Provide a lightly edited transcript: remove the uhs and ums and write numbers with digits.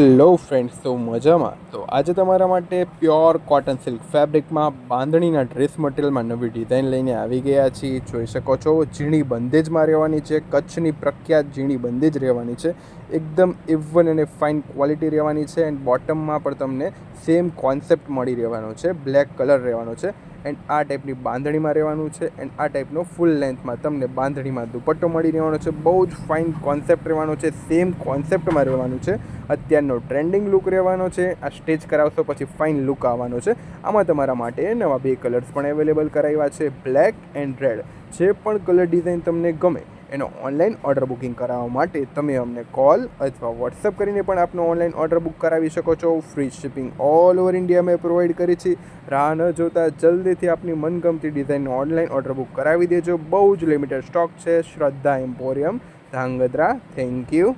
Hello friends, તો મજામાં. તો આજે તમારા માટે પ્યોર કોટન સિલ્ક ફેબ્રિકમાં બાંધણીના ડ્રેસ મટીરિયલમાં નવી ડિઝાઇન લઈને આવી ગયા છીએ. જોઈ શકો છો, ઝીણી બંદેજમાં રહેવાની છે. કચ્છની પ્રખ્યાત ઝીણી બંદેજ રહેવાની છે. એકદમ ઇવન અને ફાઇન ક્વોલિટી રહેવાની છે. એન્ડ બોટમમાં પણ તમને સેમ કોન્સેપ્ટ મળી રહેવાનો છે. બ્લેક કલર રહેવાનો છે. એન્ડ આ ટાઈપની બાંધણીમાં રહેવાનું છે. એન્ડ આ ટાઈપનો ફૂલ લેન્થમાં તમને બાંધણીમાં દુપટ્ટો મળી રહેવાનો છે. બહુ જ ફાઇન કોન્સેપ્ટ રહેવાનો છે. સેમ કોન્સેપ્ટમાં રહેવાનું છે. અત્યારનો ટ્રેન્ડિંગ લુક રહેવાનો છે. આ સ્ટેચ કરાવશો પછી ફાઇન લુક આવવાનો છે. આમાં તમારા માટે નવા 2 કલર્સ પણ અવેલેબલ કરાવ્યા છે, બ્લેક એન્ડ રેડ. જે પણ કલર ડિઝાઇન તમને ગમે એનો ઓનલાઈન ઓર્ડર બુકિંગ કરાવવા માટે તમે અમને કોલ અથવા વોટ્સઅપ કરીને પણ આપનો ઓનલાઈન ઓર્ડર બુક કરાવી શકો છો. Free shipping all over India મેં પ્રોવાઈડ કરી છે. રાહ ન જોતા જલ્દીથી આપની મનગમતી ડિઝાઇનનો ઓનલાઈન ઓર્ડર બુક કરાવી દેજો. બહુ જ લિમિટેડ સ્ટોક છે. શ્રદ્ધા એમ્પોરિયમ, ધાંગધ્રા. Thank you.